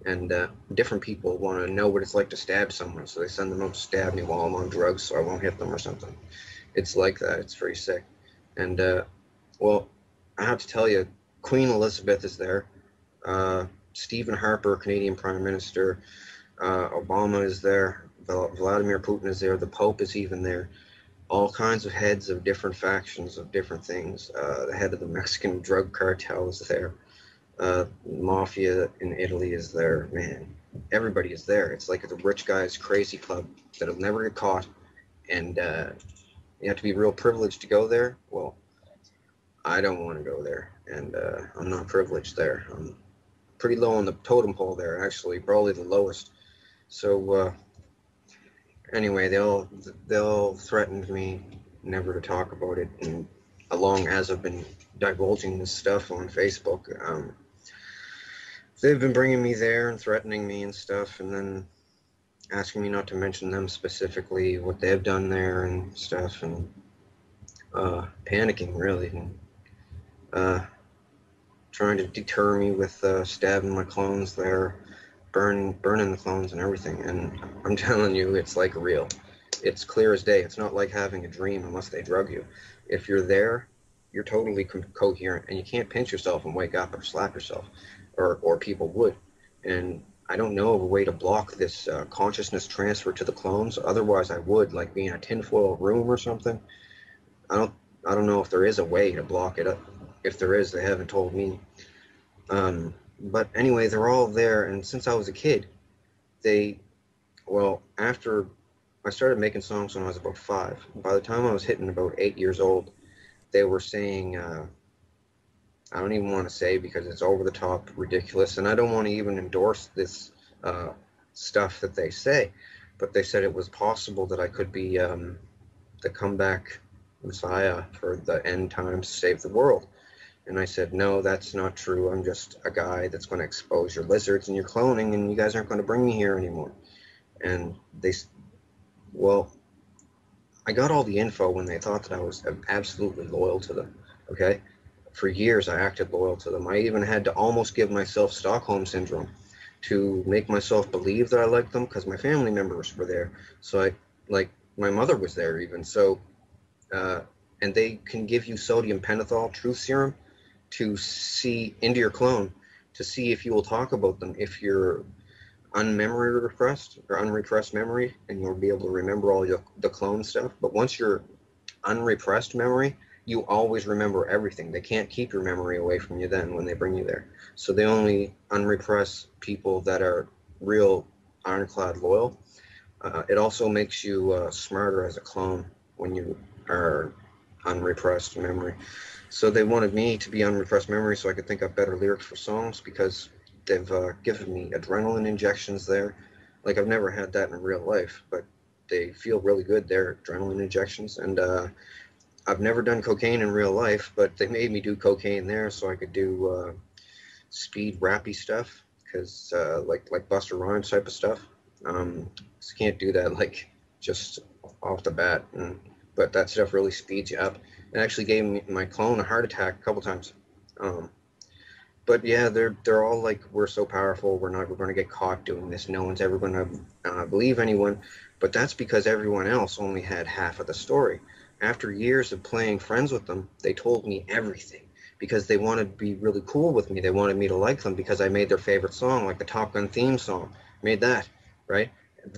And different people want to know what it's like to stab someone, so they send them up to stab me while I'm on drugs so I won't hit them or something. It's like that. It's very sick. And well, I have to tell you, Queen Elizabeth is there. Stephen Harper, Canadian Prime Minister. Obama is there. Vladimir Putin is there. The Pope is even there. All kinds of heads of different factions of different things. The head of the Mexican drug cartel is there. Mafia in Italy is there. Man, everybody is there. It's like the rich guy's crazy club that'll never get caught. And you have to be real privileged to go there. Well, I don't want to go there, and I'm not privileged there. I'm pretty low on the totem pole there, actually, probably the lowest. So anyway, they'll threaten me never to talk about it, and along as I've been divulging this stuff on Facebook, they've been bringing me there and threatening me and stuff, and then asking me not to mention them specifically, what they've done there and stuff, and panicking really, and uh, trying to deter me with stabbing my clones there, burning the clones and everything. And I'm telling you, it's like real. It's clear as day. It's not like having a dream unless they drug you. If you're there, you're totally coherent, and you can't pinch yourself and wake up or slap yourself, or people would. And I don't know of a way to block this consciousness transfer to the clones. Otherwise, I would, like being in a tinfoil room or something. I don't I don't know if there is a way to block it up. If there is, they haven't told me. But anyway, they're all there, and since I was a kid, they, well, after I started making songs when I was about 5. By the time I was hitting about 8 years old, they were saying, I don't even want to say because it's over the top ridiculous, and I don't want to even endorse this uh, stuff that they say, but they said it was possible that I could be the comeback messiah for the end times to save the world. And I said, no, that's not true. I'm just a guy that's going to expose your lizards and your cloning, and you guys aren't going to bring me here anymore. And they, well, I got all the info when they thought that I was absolutely loyal to them. Okay, for years I acted loyal to them. I even had to almost give myself Stockholm syndrome to make myself believe that I liked them because my family members were there. So I, like, my mother was there even. So, and they can give you sodium pentothal truth serum to see into your clone to see if you will talk about them if you're unmemory repressed or unrepressed memory, and you'll be able to remember all the clone stuff. But once you're unrepressed memory, you always remember everything. They can't keep your memory away from you then when they bring you there. So they only unrepress people that are real ironclad loyal. It also makes you smarter as a clone when you are unrepressed memory. So they wanted me to be unrepressed memory so I could think up better lyrics for songs because they've given me adrenaline injections there. Like I've never had that in real life, but they feel really good. They're adrenaline injections, and I've never done cocaine in real life, but they made me do cocaine there so I could do speed rappy stuff, because like Busta Rhymes type of stuff. Just can't do that like just off the bat, but that stuff really speeds you up. It actually gave my clone a heart attack a couple times. Um, but yeah, they're all like, we're so powerful, we're going to get caught doing this. No one's ever going to believe anyone. But that's because everyone else only had half of the story. After years of playing friends with them, they told me everything because they wanted to be really cool with me. They wanted me to like them because I made their favorite song, like the Top Gun theme song. Made that, right?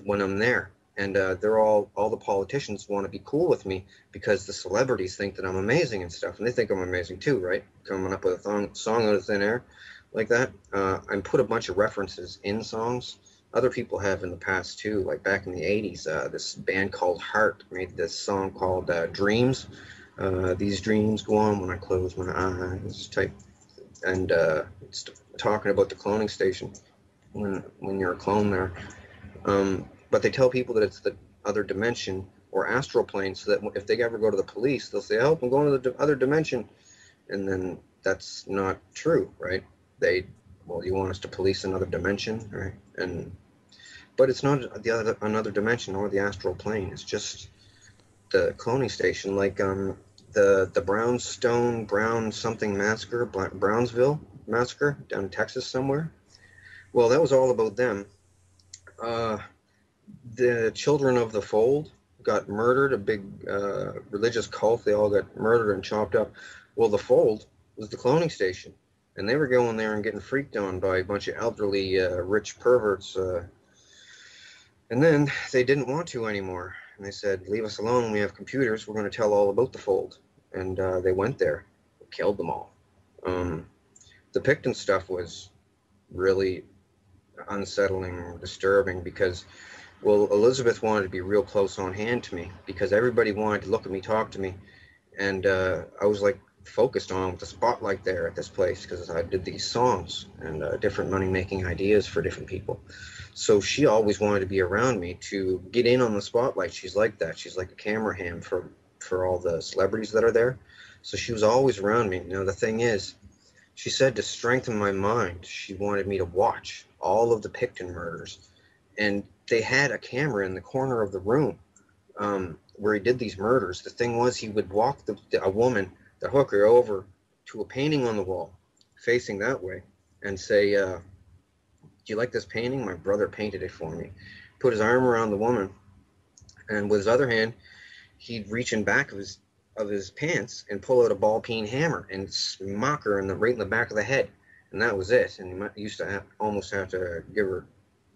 When I'm there. And they're all the politicians want to be cool with me because the celebrities think that I'm amazing and stuff. And they think I'm amazing too, right? Coming up with a song out of thin air like that. I put a bunch of references in songs. Other people have in the past too, like back in the 80s. This band called Heart made this song called Dreams. These dreams go on when I close my eyes type. And it's talking about the cloning station when you're a clone there. But they tell people that it's the other dimension or astral plane, so that if they ever go to the police, they'll say, "Help, I'm going to the other dimension," and then that's not true, right? Well, you want us to police another dimension, right? But it's not another dimension or the astral plane. It's just the cloning station, like the Brown something massacre, Brownsville massacre down in Texas somewhere. Well, that was all about them. The children of the fold got murdered, a big religious cult. They all got murdered and chopped up. Well, the fold was the cloning station, and they were going there and getting freaked on by a bunch of elderly, rich perverts. And then they didn't want to anymore, and they said, "Leave us alone. We have computers. We're going to tell all about the fold." And they went there, killed them all. The Picton stuff was really unsettling, disturbing, because, well, Elizabeth wanted to be real close on hand to me because everybody wanted to look at me, talk to me, and I was like focused on with the spotlight there at this place because I did these songs and different money-making ideas for different people. So she always wanted to be around me to get in on the spotlight. She's like that. She's like a camera ham for all the celebrities that are there. So she was always around me. Now, the thing is, she said to strengthen my mind, she wanted me to watch all of the Picton murders. And they had a camera in the corner of the room where he did these murders. The thing was, he would walk a woman, the hooker, over to a painting on the wall, facing that way, and say, "Do you like this painting? My brother painted it for me." Put his arm around the woman, and with his other hand, he'd reach in back of his pants and pull out a ball-peen hammer and smack her right in the back of the head. And that was it. And he used to almost have to give her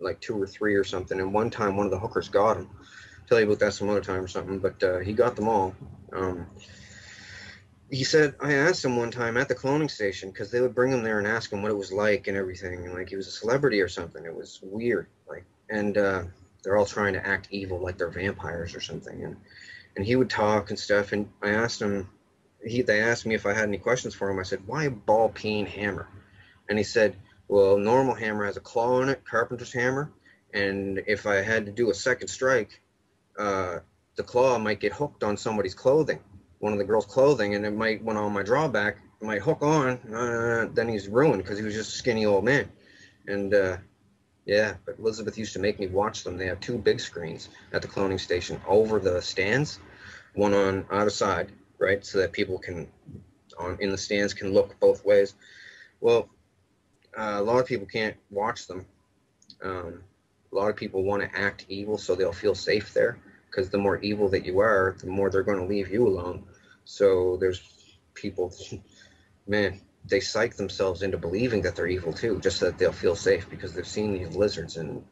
like 2 or 3 or something. And one time, one of the hookers got him. I'll tell you about that some other time or something. But he got them all. He said, I asked him one time at the cloning station, because they would bring him there and ask him what it was like and everything. And like he was a celebrity or something. It was weird. And they're all trying to act evil like they're vampires or something. And he would talk and stuff. And I asked him, they asked me if I had any questions for him. I said, why a ball-peen hammer? And he said, well, normal hammer has a claw in it, carpenter's hammer, and if I had to do a second strike, the claw might get hooked on somebody's clothing, one of the girls' clothing, and it might, when on my drawback, it might hook on, then he's ruined because he was just a skinny old man. And yeah, but Elizabeth used to make me watch them. They have 2 big screens at the cloning station over the stands, one on either side, right, so that people in the stands can look both ways. Well, a lot of people can't watch them. A lot of people want to act evil so they'll feel safe there, because the more evil that you are, the more they're going to leave you alone. So there's people, man, they psych themselves into believing that they're evil too, just so that they'll feel safe, because they've seen these lizards and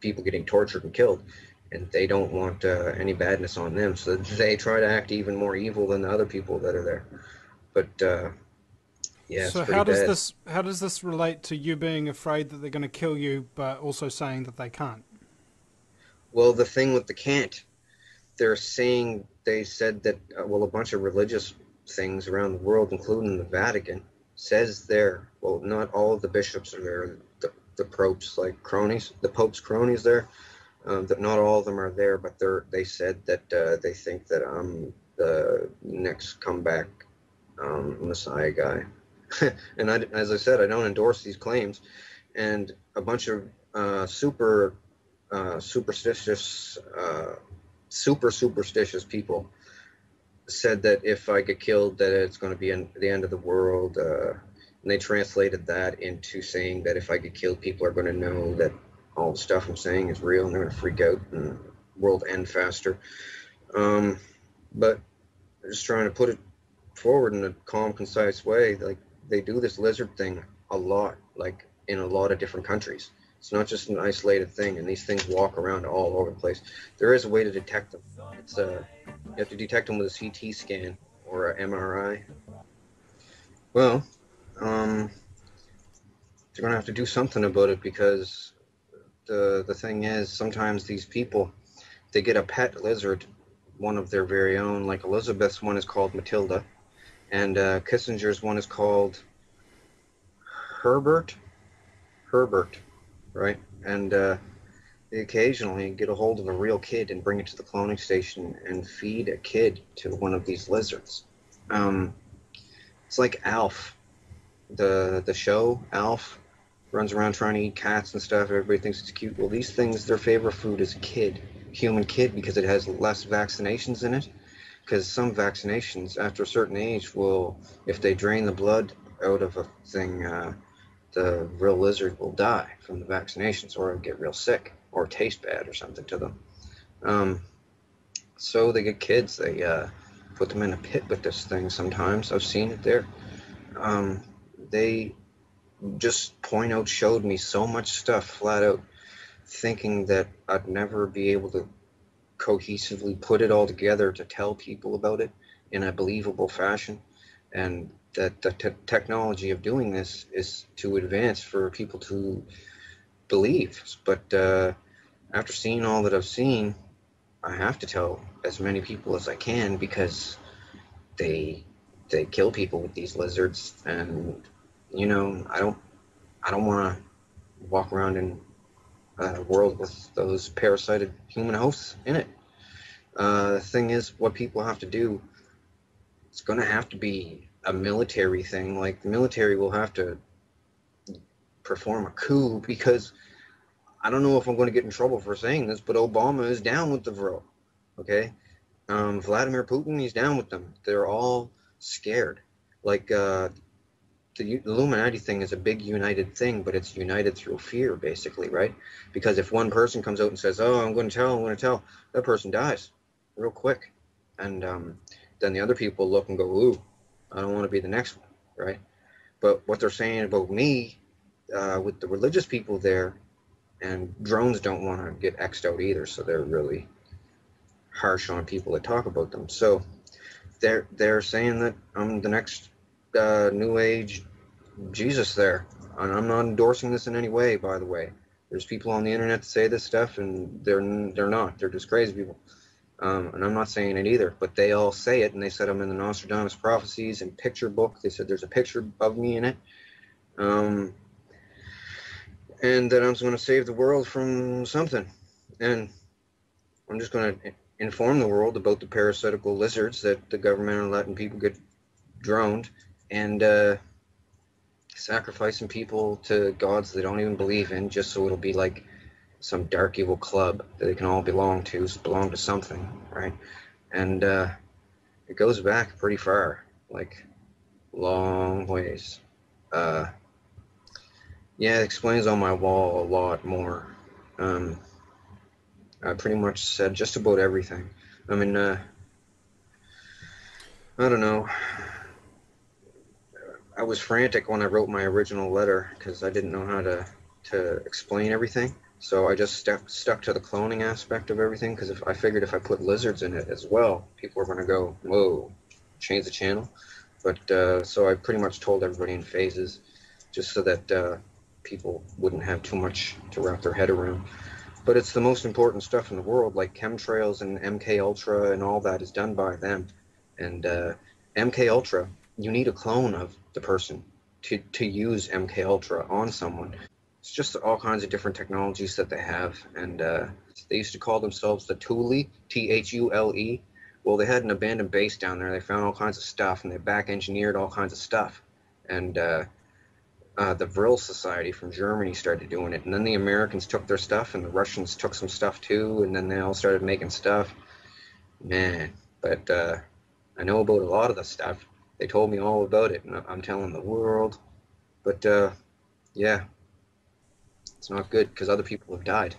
people getting tortured and killed, and they don't want any badness on them. So they try to act even more evil than the other people that are there. But yeah, So it's pretty bad. how does this relate to you being afraid that they're going to kill you, but also saying that they can't? Well, the thing with the can't, they said that, well, a bunch of religious things around the world, including the Vatican, says there, well, not all of the bishops are there, the popes, like cronies, the Pope's cronies there, that not all of them are there, but they said that they think that I'm the next comeback Messiah guy. And as I said, I don't endorse these claims. And a bunch of super superstitious people said that if I get killed, that it's going to be the end of the world. And they translated that into saying that if I get killed, people are going to know that all the stuff I'm saying is real, and they're going to freak out and the world end faster. But just trying to put it forward in a calm, concise way. Like they do this lizard thing a lot, like in a lot of different countries. It's not just an isolated thing, and these things walk around all over the place. There is a way to detect them. It's you have to detect them with a CT scan or a MRI. Well, um, they're gonna have to do something about it because the thing is, sometimes these people they get a pet lizard, one of their very own. Like Elizabeth's one is called Matilda, and Kissinger's one is called Herbert. Herbert, right? And they occasionally get a hold of a real kid and bring it to the cloning station and feed a kid to one of these lizards. Um, it's like Alf, the show Alf runs around trying to eat cats and stuff. Everybody thinks it's cute. Well, these things, their favorite food is kid, human kid, because it has less vaccinations in it. Because some vaccinations, after a certain age, will, if they drain the blood out of a thing, the real lizard will die from the vaccinations, or get real sick, or taste bad, or something to them. Um, so they get kids. They put them in a pit with this thing. Sometimes I've seen it there. Um, they just point out showed me so much stuff flat out, thinking that I'd never be able to cohesively put it all together to tell people about it in a believable fashion, and that the technology of doing this is too advanced for people to believe. But after seeing all that I've seen, I have to tell as many people as I can, because they they kill people with these lizards, and I don't want to walk around in a world with those parasited human hosts in it. The thing is, what people have to do, it's going to have to be a military thing. Like the military will have to perform a coup, because I don't know if I'm going to get in trouble for saying this, but Obama is down with the Vril. Okay, Vladimir Putin, he's down with them. They're all scared. Like the Illuminati thing is a big united thing, but it's united through fear, basically, right? Because if one person comes out and says, "Oh, I'm going to tell," that person dies real quick, and then the other people look and go, "Ooh, I don't want to be the next one," right? But what they're saying about me, with the religious people there, and drones don't want to get X'd out either, so they're really harsh on people that talk about them. So they're saying that I'm the next New Age Jesus there. And I'm not endorsing this in any way, by the way. There's people on the internet that say this stuff, and they're not. They're just crazy people. And I'm not saying it either, but they all say it, and they said I'm in the Nostradamus prophecies and picture book. They said there's a picture of me in it, um, and that I'm going to save the world from something. And I'm just going to inform the world about the parasitical lizards that the government are letting people get droned, and sacrificing people to gods they don't even believe in, just so it'll be like some dark evil club that they can all belong to something, right? And it goes back pretty far, like long ways. Uh, yeah, it explains on my wall a lot more. Um, I pretty much said just about everything. I mean, I don't know. I was frantic when I wrote my original letter because I didn't know how to explain everything. So I just stuck to the cloning aspect of everything, because if I figured if I put lizards in it as well, people were going to go, whoa, change the channel. But so I pretty much told everybody in phases, just so that people wouldn't have too much to wrap their head around. But it's the most important stuff in the world, like chemtrails and MK Ultra and all that is done by them. And MK Ultra, you need a clone of the person to use MK Ultra on someone. It's just all kinds of different technologies that they have, and they used to call themselves the Thule, Thule. Well, they had an abandoned base down there. They found all kinds of stuff, and they back engineered all kinds of stuff. And the Vril Society from Germany started doing it, and then the Americans took their stuff, and the Russians took some stuff too, and then they all started making stuff. Man, but I know about a lot of the stuff. They told me all about it, and I'm telling the world. But yeah, it's not good because other people have died.